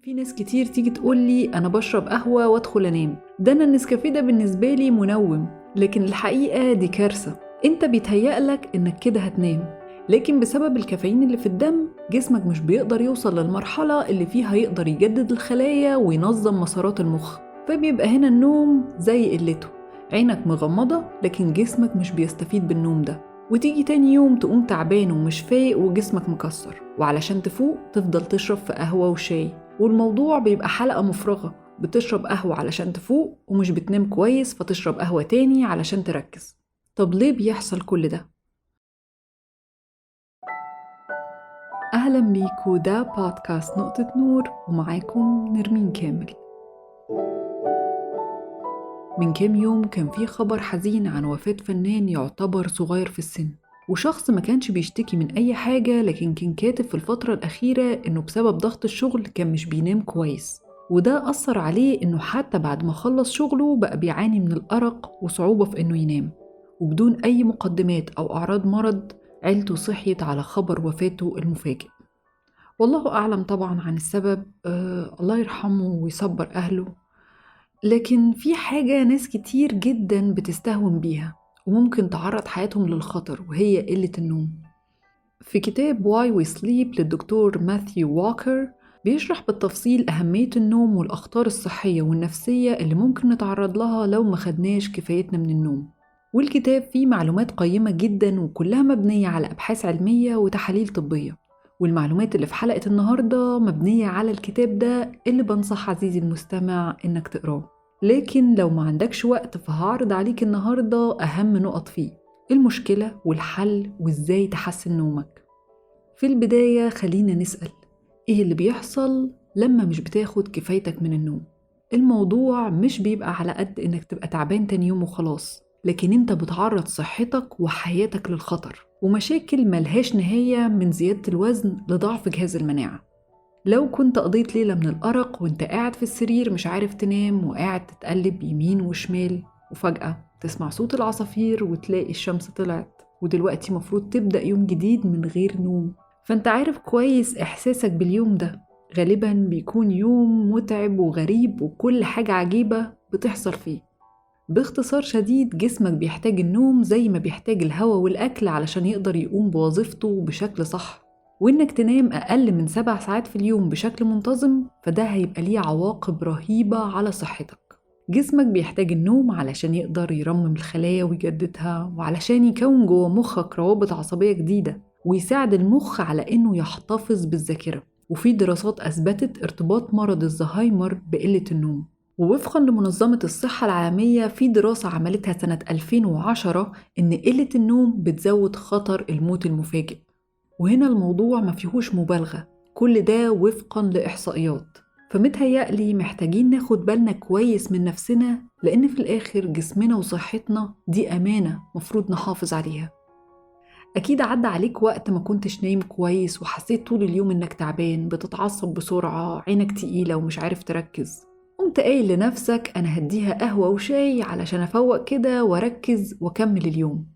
في ناس كتير تيجي تقولي أنا بشرب قهوة وأدخل أنام، ده أنا النسكافيه ده بالنسبة لي منوم. لكن الحقيقة دي كارثة. أنت بيتهيألك إنك كده هتنام، لكن بسبب الكافيين اللي في الدم جسمك مش بيقدر يوصل للمرحلة اللي فيها يقدر يجدد الخلايا وينظم مسارات المخ، فبيبقى هنا النوم زي قلته. عينك مغمضة لكن جسمك مش بيستفيد بالنوم ده، وتيجي تاني يوم تقوم تعبان ومش فايق وجسمك مكسر، وعلشان تفوق تفضل تشرب في قهوة وشاي، والموضوع بيبقى حلقة مفرغة. بتشرب قهوة علشان تفوق ومش بتنام كويس، فتشرب قهوة تاني علشان تركز. طب ليه بيحصل كل ده؟ أهلا بيكو، ده بودكاست نقطة نور ومعاكم نرمين كامل. من كام يوم كان في خبر حزين عن وفاة فنان يعتبر صغير في السن، وشخص ما كانش بيشتكي من أي حاجة، لكن كان كاتب في الفترة الأخيرة إنه بسبب ضغط الشغل كان مش بينام كويس، وده أثر عليه إنه حتى بعد ما خلص شغله بقى بيعاني من الأرق وصعوبة في إنه ينام. وبدون أي مقدمات أو أعراض مرض، عيلته صحيت على خبر وفاته المفاجئ. والله أعلم طبعا عن السبب، الله يرحمه ويصبر أهله. لكن في حاجة ناس كتير جدا بتستهون بيها وممكن تعرض حياتهم للخطر، وهي قلة النوم. في كتاب Why We Sleep للدكتور ماثيو ووكر بيشرح بالتفصيل أهمية النوم والأخطار الصحية والنفسية اللي ممكن نتعرض لها لو ما خدناش كفايتنا من النوم. والكتاب فيه معلومات قيمة جدا وكلها مبنية على أبحاث علمية وتحاليل طبية، والمعلومات اللي في حلقة النهاردة مبنية على الكتاب ده اللي بنصح عزيزي المستمع إنك تقراه. لكن لو ما عندكش وقت فهعرض عليك النهاردة أهم نقط فيه، المشكلة والحل وإزاي تحسن نومك. في البداية خلينا نسأل، إيه اللي بيحصل لما مش بتاخد كفايتك من النوم؟ الموضوع مش بيبقى على قد إنك تبقى تعبان تاني يوم وخلاص، لكن إنت بتعرض صحتك وحياتك للخطر، ومشاكل ملهاش نهاية من زيادة الوزن لضعف جهاز المناعة. لو كنت قضيت ليلة من الأرق وانت قاعد في السرير مش عارف تنام وقاعد تتقلب يمين وشمال، وفجأة تسمع صوت العصافير وتلاقي الشمس طلعت ودلوقتي مفروض تبدأ يوم جديد من غير نوم، فانت عارف كويس إحساسك باليوم ده غالبا بيكون يوم متعب وغريب وكل حاجة عجيبة بتحصل فيه. باختصار شديد، جسمك بيحتاج النوم زي ما بيحتاج الهواء والأكل علشان يقدر يقوم بوظيفته بشكل صح، وإنك تنام أقل من 7 ساعات في اليوم بشكل منتظم فده هيبقى ليه عواقب رهيبة على صحتك. جسمك بيحتاج النوم علشان يقدر يرمم الخلايا ويجددها، وعلشان يكون جوه مخك روابط عصبية جديدة ويساعد المخ على إنه يحتفظ بالذاكرة. وفي دراسات أثبتت ارتباط مرض الزهايمر بقلة النوم. ووفقاً لمنظمة الصحة العالمية، في دراسة عملتها سنة 2010 إن قلة النوم بتزود خطر الموت المفاجئ. وهنا الموضوع ما فيهوش مبالغة، كل ده وفقاً لإحصائيات. فمتهيألي محتاجين ناخد بالنا كويس من نفسنا، لأن في الآخر جسمنا وصحتنا دي أمانة مفروض نحافظ عليها. أكيد عدى عليك وقت ما كنتش نايم كويس وحسيت طول اليوم إنك تعبان، بتتعصب بسرعة، عينك تقيلة ومش عارف تركز. قمت قايل لنفسك أنا هديها قهوة وشاي علشان أفوق كده وأركز وأكمل اليوم.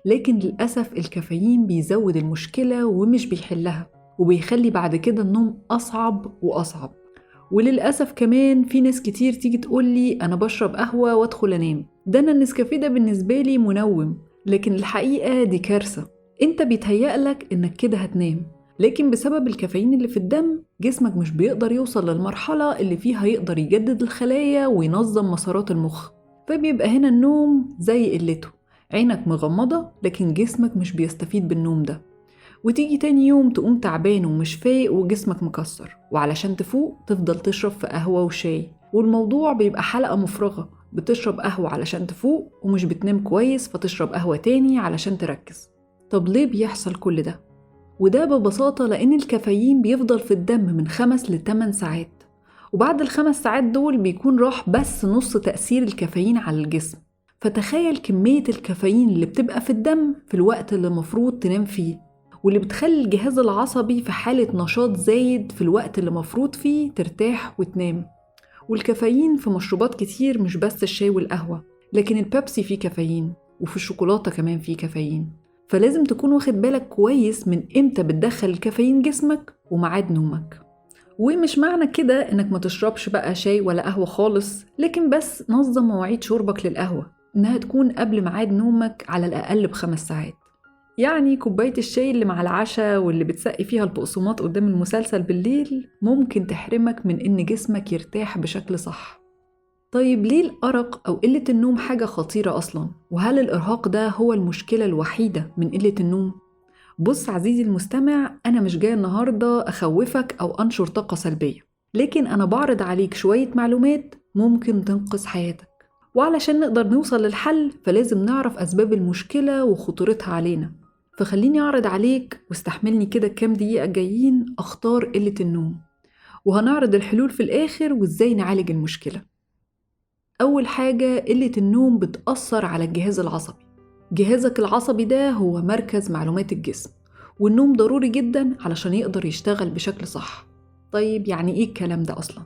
لكن للأسف الكافيين بيزود المشكلة ومش بيحلها، وبيخلي بعد كده النوم أصعب وأصعب. وللأسف كمان في ناس كتير تيجي تقولي أنا بشرب قهوة وأدخل أنام، ده أنا النسكافيه ده بالنسبة لي منوم. لكن الحقيقة دي كارثة. أنت بيتهيألك إنك كده هتنام، لكن بسبب الكافيين اللي في الدم جسمك مش بيقدر يوصل للمرحلة اللي فيها يقدر يجدد الخلايا وينظم مسارات المخ، فبيبقى هنا النوم زي قلته. عينك مغمضة لكن جسمك مش بيستفيد بالنوم ده، وتيجي تاني يوم تقوم تعبان ومش فايق وجسمك مكسر، وعلشان تفوق تفضل تشرب في قهوة وشاي، والموضوع بيبقى حلقة مفرغة. بتشرب قهوة علشان تفوق ومش بتنام كويس، فتشرب قهوة تاني علشان تركز. طب ليه بيحصل كل ده؟ وده ببساطة لأن الكافيين بيفضل في الدم من 5 ل 8 ساعات، وبعد ال5 ساعات دول بيكون راح بس نص تأثير الكافيين على الجسم. فتخيل كمية الكافيين اللي بتبقى في الدم في الوقت اللي مفروض تنام فيه، واللي بتخلي الجهاز العصبي في حالة نشاط زايد في الوقت اللي مفروض فيه ترتاح وتنام. والكافيين في مشروبات كتير، مش بس الشاي والقهوة، لكن البيبسي فيه كافيين، وفي الشوكولاتة كمان فيه كافيين. فلازم تكون واخد بالك كويس من امتى بتدخل الكافيين جسمك وميعاد نومك. ومش معنى كده إنك ما تشربش بقى شاي ولا قهوة خالص، لكن بس نظم مواعيد شربك للقهوة إنها تكون قبل ميعاد نومك على الأقل ب5 ساعات. يعني كوباية الشاي اللي مع العشاء واللي بتسقي فيها البقسماط قدام المسلسل بالليل ممكن تحرمك من إن جسمك يرتاح بشكل صح. طيب ليه الأرق أو قلة النوم حاجة خطيرة أصلاً؟ وهل الإرهاق ده هو المشكلة الوحيدة من قلة النوم؟ بص عزيزي المستمع، أنا مش جاي النهاردة أخوفك أو أنشر طاقة سلبية، لكن أنا بعرض عليك شوية معلومات ممكن تنقذ حياتك. وعلشان نقدر نوصل للحل فلازم نعرف أسباب المشكلة وخطورتها علينا. فخليني أعرض عليك واستحملني كده كام دقيقة جايين أخطار قلة النوم، وهنعرض الحلول في الآخر وإزاي نعالج المشكلة. أول حاجة، قلة النوم بتأثر على الجهاز العصبي. جهازك العصبي ده هو مركز معلومات الجسم، والنوم ضروري جدا علشان يقدر يشتغل بشكل صح. طيب يعني إيه الكلام ده أصلا؟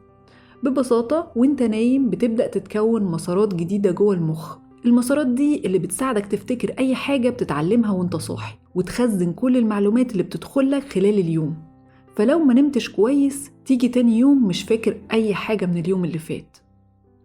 ببساطة وانت نايم بتبدأ تتكون مسارات جديدة جوه المخ. المسارات دي اللي بتساعدك تفتكر أي حاجة بتتعلمها وانت صاحي، وتخزن كل المعلومات اللي بتدخلك خلال اليوم. فلو ما نمتش كويس تيجي تاني يوم مش فاكر أي حاجة من اليوم اللي فات.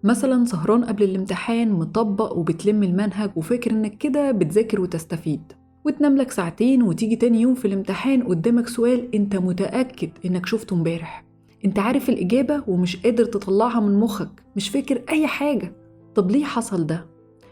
مثلا سهران قبل الامتحان مطبق وبتلم المنهج وفاكر انك كده بتذاكر وتستفيد، وتنام لك ساعتين وتيجي تاني يوم في الامتحان قدامك سؤال انت متأكد انك شفته امبارح، انت عارف الإجابة ومش قادر تطلعها من مخك، مش فاكر أي حاجة. طب ليه حصل ده؟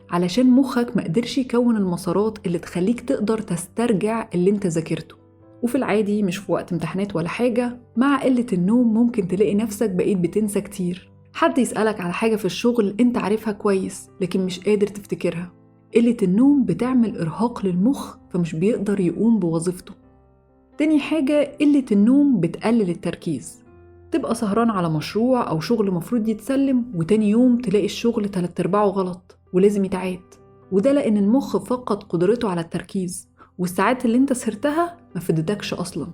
علشان مخك ما قدرش يكون المسارات اللي تخليك تقدر تسترجع اللي انت ذاكرته. وفي العادي مش في وقت امتحانات ولا حاجة، مع قلة النوم ممكن تلاقي نفسك بقيت بتنسى كتير. حد يسألك على حاجة في الشغل انت عارفها كويس لكن مش قادر تفتكرها. قلة النوم بتعمل إرهاق للمخ فمش بيقدر يقوم بوظيفته. تاني حاجة، قلة النوم بتقلل التركيز. تبقى سهران على مشروع أو شغل مفروض يتسلم وتاني يوم تلاقي الشغل 3/4 غلط ولازم يتعاد، وده لأن المخ فقد قدرته على التركيز، والساعات اللي انت سهرتها ما فدتكش أصلا.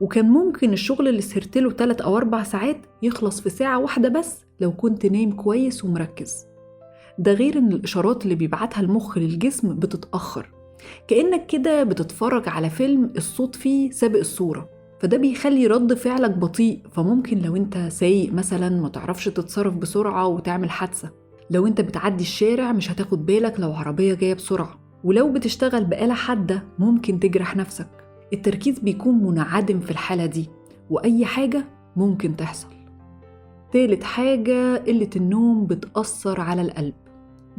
وكان ممكن الشغل اللي سهرتله 3 أو 4 ساعات يخلص في ساعة واحدة بس لو كنت نايم كويس ومركز. ده غير ان الإشارات اللي بيبعتها المخ للجسم بتتأخر، كأنك كده بتتفرج على فيلم الصوت فيه سابق الصورة، فده بيخلي رد فعلك بطيء. فممكن لو انت سايق مثلا ما تعرفش تتصرف بسرعة وتعمل حادثة، لو انت بتعدي الشارع مش هتاخد بالك لو عربية جاية بسرعة، ولو بتشتغل بآلة حادة ممكن تجرح نفسك. التركيز بيكون منعدم في الحالة دي وأي حاجة ممكن تحصل. تالت حاجة، قلة النوم بتأثر على القلب،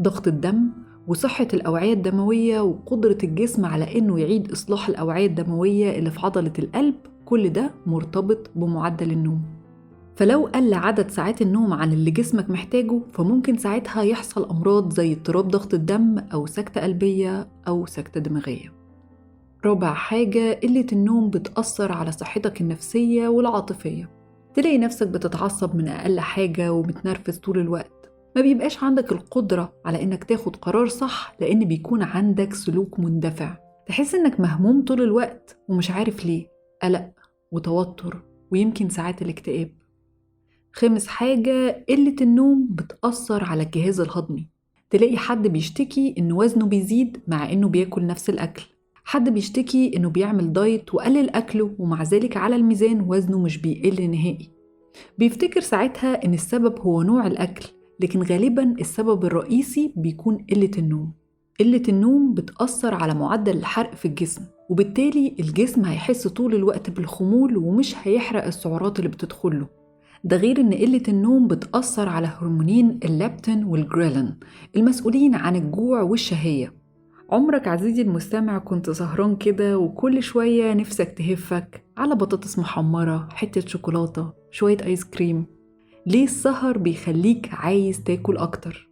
ضغط الدم وصحة الأوعية الدموية وقدرة الجسم على إنه يعيد إصلاح الأوعية الدموية اللي في عضلة القلب، كل ده مرتبط بمعدل النوم. فلو قل عدد ساعات النوم عن اللي جسمك محتاجه فممكن ساعتها يحصل أمراض زي اضطراب ضغط الدم أو سكتة قلبية أو سكتة دماغية. رابع حاجة، قلة النوم بتأثر على صحتك النفسية والعاطفية. تلاقي نفسك بتتعصب من أقل حاجة ومتنرفز طول الوقت، ما بيبقاش عندك القدرة على إنك تاخد قرار صح لأن بيكون عندك سلوك مندفع. تحس إنك مهموم طول الوقت ومش عارف ليه، قلق وتوتر ويمكن ساعات الاكتئاب. خامس حاجة، قلة النوم بتأثر على الجهاز الهضمي. تلاقي حد بيشتكي إن وزنه بيزيد مع إنه بياكل نفس الأكل، حد بيشتكي إنه بيعمل دايت وقلل أكله ومع ذلك على الميزان وزنه مش بيقل نهائي. بيفتكر ساعتها إن السبب هو نوع الأكل، لكن غالباً السبب الرئيسي بيكون قلة النوم. قلة النوم بتأثر على معدل الحرق في الجسم، وبالتالي الجسم هيحس طول الوقت بالخمول ومش هيحرق السعرات اللي بتدخله. ده غير إن قلة النوم بتأثر على هرمونين اللابتين والجريلين المسؤولين عن الجوع والشهية. عمرك عزيزي المستمع كنت سهران كده وكل شوية نفسك تهفك على بطاطس محمرة، حتة شوكولاتة، شوية آيس كريم؟ ليه السهر بيخليك عايز تاكل أكتر؟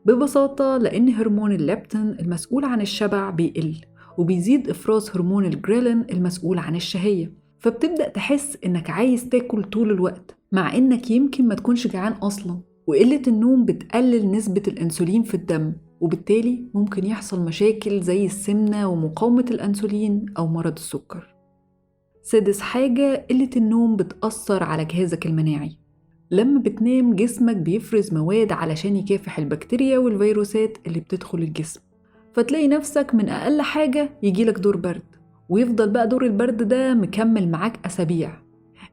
ببساطة لأن هرمون اللابتين المسؤول عن الشبع بيقل، وبيزيد إفراز هرمون الجريلين المسؤول عن الشهية، فبتبدأ تحس إنك عايز تاكل طول الوقت مع إنك يمكن ما تكونش جعان أصلاً. وقلة النوم بتقلل نسبة الأنسولين في الدم، وبالتالي ممكن يحصل مشاكل زي السمنة ومقاومة الأنسولين أو مرض السكر. سادس حاجة، قلة النوم بتأثر على جهازك المناعي. لما بتنام جسمك بيفرز مواد علشان يكافح البكتيريا والفيروسات اللي بتدخل الجسم، فتلاقي نفسك من أقل حاجة يجيلك دور برد، ويفضل بقى دور البرد ده مكمل معاك أسابيع.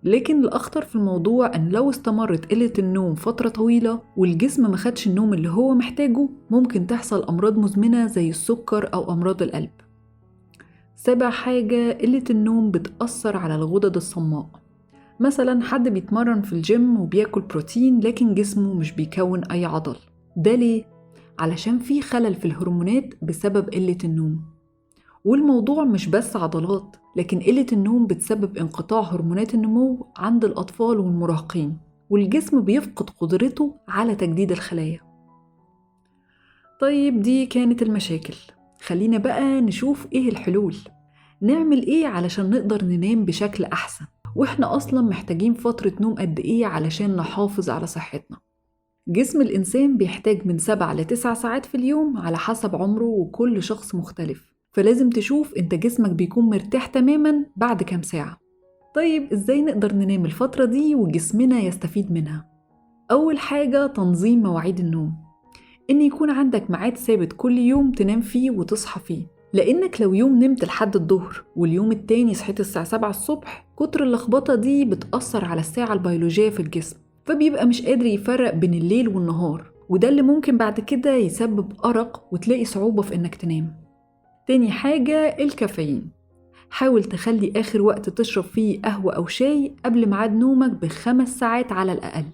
لكن الأخطر في الموضوع أن لو استمرت قلة النوم فترة طويلة والجسم ما خدش النوم اللي هو محتاجه، ممكن تحصل أمراض مزمنة زي السكر أو أمراض القلب. 7 حاجة، قلة النوم بتأثر على الغدد الصماء. مثلا حد بيتمرن في الجيم وبياكل بروتين لكن جسمه مش بيكون أي عضل. ده ليه؟ علشان في خلل في الهرمونات بسبب قلة النوم. والموضوع مش بس عضلات، لكن قلة النوم بتسبب انقطاع هرمونات النمو عند الأطفال والمراهقين، والجسم بيفقد قدرته على تجديد الخلايا. طيب دي كانت المشاكل، خلينا بقى نشوف ايه الحلول. نعمل ايه علشان نقدر ننام بشكل أحسن؟ واحنا أصلا محتاجين فترة نوم قد ايه علشان نحافظ على صحتنا؟ جسم الإنسان بيحتاج من 7 ل 9 ساعات في اليوم على حسب عمره، وكل شخص مختلف، فلازم تشوف انت جسمك بيكون مرتاح تماما بعد كام ساعة. طيب ازاي نقدر ننام الفترة دي وجسمنا يستفيد منها؟ أول حاجة تنظيم مواعيد النوم، إن يكون عندك ميعاد ثابت كل يوم تنام فيه وتصحى فيه، لأنك لو يوم نمت لحد الظهر واليوم التاني صحيت الساعة 7 الصبح، كتر اللخبطة دي بتأثر على الساعة البيولوجية في الجسم، فبيبقى مش قادر يفرق بين الليل والنهار، وده اللي ممكن بعد كده يسبب أرق وتلاقي صعوبة في إنك تنام. تاني حاجة الكافيين، حاول تخلي آخر وقت تشرب فيه قهوة أو شاي قبل ميعاد نومك ب5 ساعات على الأقل،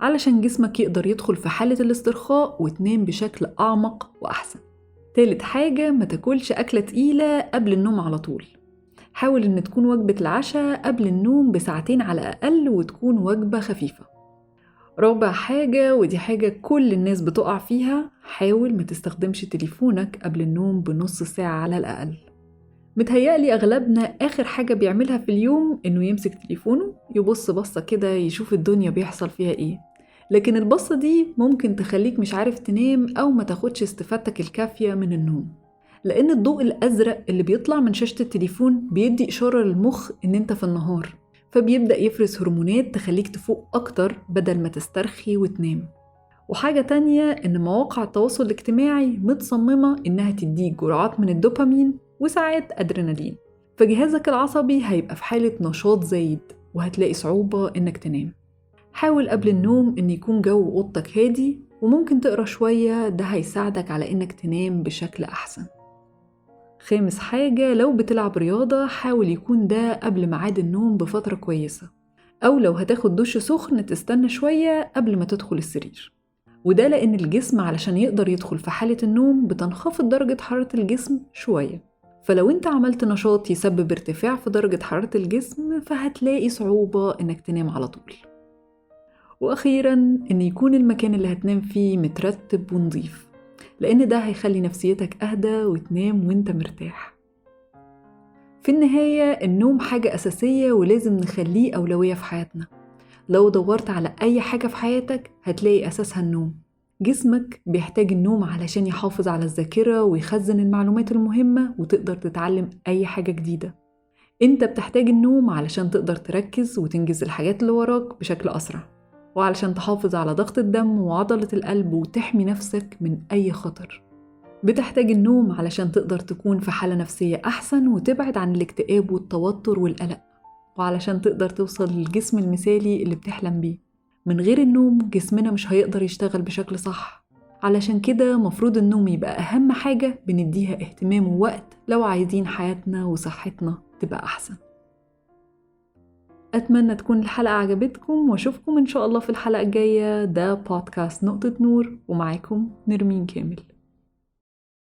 علشان جسمك يقدر يدخل في حالة الاسترخاء وتنام بشكل أعمق وأحسن. تالت حاجة، ما تاكلش أكلة تقيلة قبل النوم على طول، حاول إن تكون وجبة العشاء قبل النوم ب2 على الأقل وتكون وجبة خفيفة. رابع حاجة، ودي حاجة كل الناس بتقع فيها، حاول ما تستخدمش تليفونك قبل النوم بنص ساعة على الأقل. متهيألي أغلبنا آخر حاجة بيعملها في اليوم إنه يمسك تليفونه يبص بصة كده يشوف الدنيا بيحصل فيها إيه، لكن البصة دي ممكن تخليك مش عارف تنام أو ما تاخدش استفادتك الكافية من النوم، لأن الضوء الأزرق اللي بيطلع من شاشة التليفون بيدي إشارة للمخ إن أنت في النهار، فبيبدأ يفرز هرمونات تخليك تفوق أكتر بدل ما تسترخي وتنام. وحاجة تانية، إن مواقع التواصل الاجتماعي متصممة إنها تديك جرعات من الدوبامين وساعات أدرينالين، فجهازك العصبي هيبقى في حالة نشاط زايد وهتلاقي صعوبة إنك تنام. حاول قبل النوم إن يكون جو أوضتك هادي، وممكن تقرأ شوية، ده هيساعدك على إنك تنام بشكل أحسن. خامس حاجة، لو بتلعب رياضة حاول يكون ده قبل ميعاد النوم بفترة كويسة، أو لو هتاخد دش سخن تستنى شوية قبل ما تدخل السرير، وده لأن الجسم علشان يقدر يدخل في حالة النوم بتنخفض درجة حرارة الجسم شوية، فلو انت عملت نشاط يسبب ارتفاع في درجة حرارة الجسم فهتلاقي صعوبة انك تنام على طول. وأخيراً، إن يكون المكان اللي هتنام فيه مترتب ونظيف، لأن ده هيخلي نفسيتك أهدى وتنام وانت مرتاح. في النهاية النوم حاجة أساسية ولازم نخليه أولوية في حياتنا. لو دورت على أي حاجة في حياتك هتلاقي أساسها النوم. جسمك بيحتاج النوم علشان يحافظ على الذاكرة ويخزن المعلومات المهمة وتقدر تتعلم أي حاجة جديدة. انت بتحتاج النوم علشان تقدر تركز وتنجز الحاجات اللي وراك بشكل أسرع، وعلشان تحافظ على ضغط الدم وعضلة القلب وتحمي نفسك من أي خطر. بتحتاج النوم علشان تقدر تكون في حالة نفسية أحسن وتبعد عن الاكتئاب والتوتر والقلق، وعلشان تقدر توصل للجسم المثالي اللي بتحلم بيه. من غير النوم جسمنا مش هيقدر يشتغل بشكل صح، علشان كده مفروض النوم يبقى أهم حاجة بنديها اهتمام ووقت لو عايزين حياتنا وصحتنا تبقى أحسن. أتمنى تكون الحلقة عجبتكم، وأشوفكم إن شاء الله في الحلقة الجاية. ده بودكاست نقطة نور، ومعاكم نرمين كامل.